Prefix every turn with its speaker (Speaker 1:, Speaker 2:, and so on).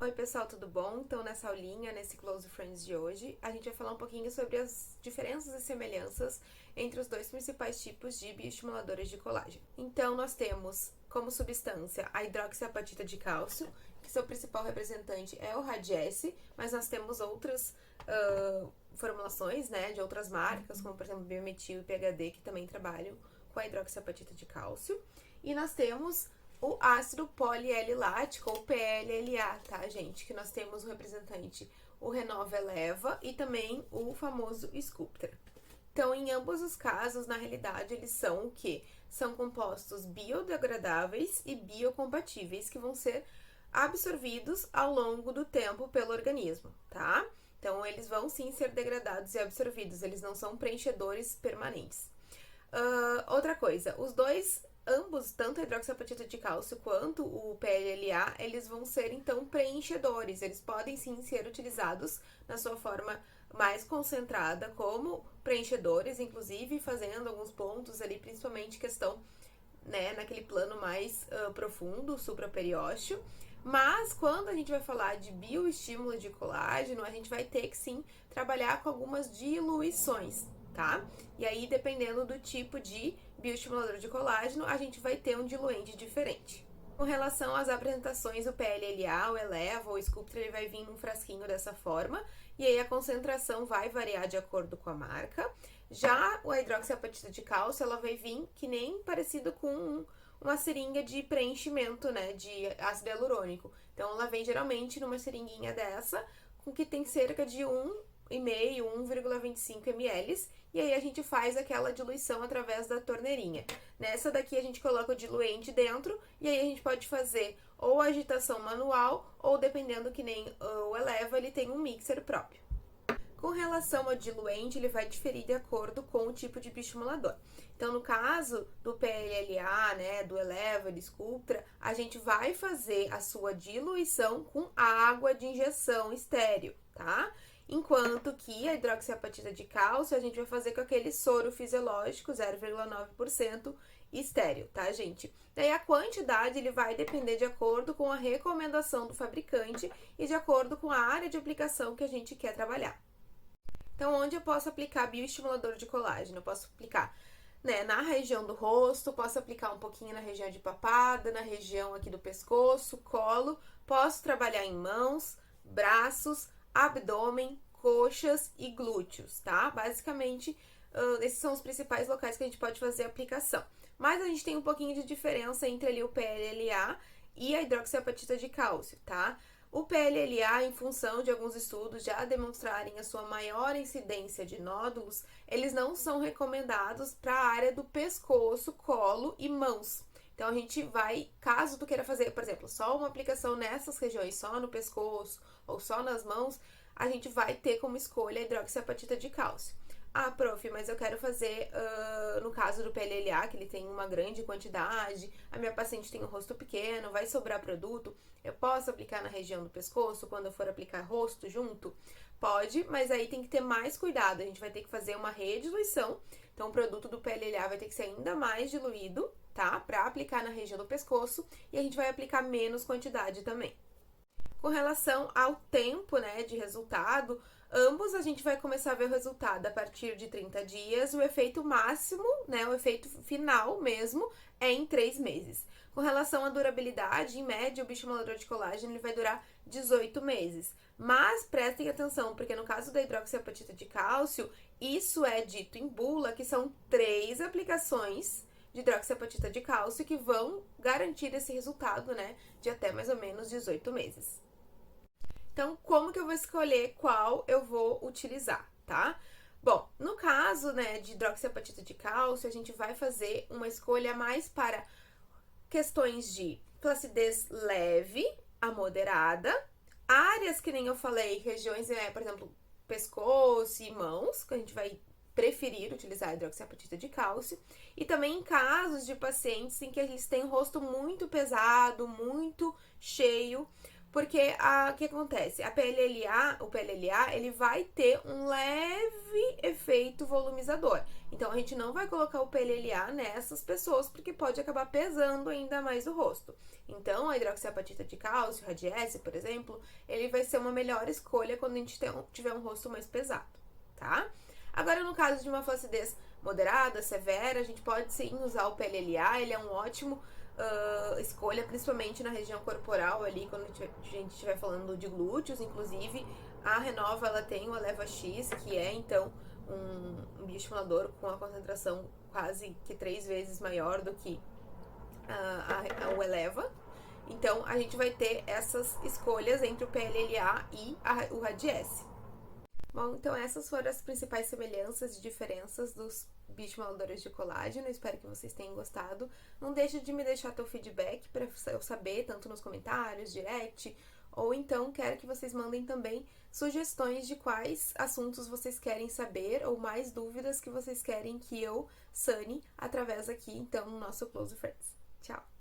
Speaker 1: Oi pessoal, tudo bom? Então nessa aulinha, nesse Close Friends de hoje, a gente vai falar um pouquinho sobre as diferenças e semelhanças entre os dois principais tipos de bioestimuladores de colágeno. Então nós temos como substância a hidroxiapatita de cálcio, que seu principal representante é o Radiesse, mas nós temos outras formulações, né, de outras marcas, como por exemplo Biometil e PHD, que também trabalham com a hidroxiapatita de cálcio. E nós temos o ácido poliL-lático, ou PLLA, tá, gente? Que nós temos o representante, o Renova Eleva e também o famoso Sculptra. Então, em ambos os casos, na realidade, eles são o quê? São compostos biodegradáveis e biocompatíveis que vão ser absorvidos ao longo do tempo pelo organismo, tá? Então, eles vão sim ser degradados e absorvidos, eles não são preenchedores permanentes. Outra coisa, ambos, tanto a hidroxiapatita de cálcio quanto o PLLA, eles vão ser, então, preenchedores. Eles podem, sim, ser utilizados na sua forma mais concentrada como preenchedores, inclusive fazendo alguns pontos ali, principalmente questão, né, naquele plano mais profundo, supraperiósteo. Mas, quando a gente vai falar de bioestímulo de colágeno, a gente vai ter que, sim, trabalhar com algumas diluições, tá? E aí, dependendo do tipo de bioestimulador de colágeno, a gente vai ter um diluente diferente. Com relação às apresentações, o PLLA, o Eleva, o Sculptra, ele vai vir num frasquinho dessa forma, e aí a concentração vai variar de acordo com a marca. Já a hidroxiapatita de cálcio, ela vai vir que nem parecido com uma seringa de preenchimento, né, de ácido hialurônico. Então, ela vem geralmente numa seringuinha dessa, com que tem cerca de 1,5, 1,25 ml, e aí a gente faz aquela diluição através da torneirinha. Nessa daqui a gente coloca o diluente dentro, e aí a gente pode fazer ou agitação manual, ou dependendo que nem o Eleva, ele tem um mixer próprio. Com relação ao diluente, ele vai diferir de acordo com o tipo de bioestimulador. Então, no caso do PLLA, né, do Eleva, do Sculptra, a gente vai fazer a sua diluição com água de injeção estéril, tá? Enquanto que a hidroxiapatita de cálcio, a gente vai fazer com aquele soro fisiológico, 0,9% estéril, tá, gente? Daí a quantidade, ele vai depender de acordo com a recomendação do fabricante e de acordo com a área de aplicação que a gente quer trabalhar. Então, onde eu posso aplicar bioestimulador de colágeno? Eu posso aplicar, né, na região do rosto, posso aplicar um pouquinho na região de papada, na região aqui do pescoço, colo, posso trabalhar em mãos, braços, abdômen, coxas e glúteos, tá? Basicamente, esses são os principais locais que a gente pode fazer a aplicação. Mas a gente tem um pouquinho de diferença entre ali o PLLA e a hidroxiapatita de cálcio, tá? O PLLA, em função de alguns estudos já demonstrarem a sua maior incidência de nódulos, eles não são recomendados para a área do pescoço, colo e mãos. Então, a gente vai, caso tu queira fazer, por exemplo, só uma aplicação nessas regiões, só no pescoço ou só nas mãos, a gente vai ter como escolha a hidroxiapatita de cálcio. Ah, prof, mas eu quero fazer, no caso do PLLA, que ele tem uma grande quantidade, a minha paciente tem um rosto pequeno, vai sobrar produto, eu posso aplicar na região do pescoço, quando eu for aplicar rosto junto? Pode, mas aí tem que ter mais cuidado, a gente vai ter que fazer uma rediluição, então o produto do PLLA vai ter que ser ainda mais diluído, tá? Pra aplicar na região do pescoço, e a gente vai aplicar menos quantidade também. Com relação ao tempo, né, de resultado, ambos a gente vai começar a ver o resultado a partir de 30 dias, o efeito máximo, né, o efeito final mesmo, é em 3 meses. Com relação à durabilidade, em média, o bioestimulador de colágeno ele vai durar 18 meses. Mas prestem atenção, porque no caso da hidroxiapatita de cálcio, isso é dito em bula, que são 3 aplicações de hidroxiapatita de cálcio que vão garantir esse resultado, né, de até mais ou menos 18 meses. Então, como que eu vou escolher qual eu vou utilizar, tá? Bom, no caso, né, de hidroxiapatita de cálcio, a gente vai fazer uma escolha mais para questões de flacidez leve a moderada, áreas que nem eu falei, regiões, por exemplo, pescoço e mãos, que a gente vai preferir utilizar a hidroxiapatita de cálcio, e também em casos de pacientes em que eles têm o rosto muito pesado, muito cheio, Porque o que acontece? O PLLA, ele vai ter um leve efeito volumizador. Então, a gente não vai colocar o PLLA nessas pessoas, porque pode acabar pesando ainda mais o rosto. Então, a hidroxiapatita de cálcio, o Radiesse, por exemplo, ele vai ser uma melhor escolha quando a gente tiver um rosto mais pesado, tá? Agora, no caso de uma flacidez moderada, severa, a gente pode sim usar o PLLA, ele é um ótimo escolha, principalmente na região corporal ali, quando a gente estiver falando de glúteos. Inclusive, a Renova, ela tem o Eleva X, que é, então, um bioestimulador com a concentração quase que 3 vezes maior do que o Eleva. Então, a gente vai ter essas escolhas entre o PLLA e o Radiesse. Bom, então essas foram as principais semelhanças e diferenças dos bioestimuladores de colágeno. Eu espero que vocês tenham gostado. Não deixe de me deixar teu feedback para eu saber, tanto nos comentários, direct, ou então quero que vocês mandem também sugestões de quais assuntos vocês querem saber ou mais dúvidas que vocês querem que eu sane através aqui, então, no nosso Close Friends. Tchau!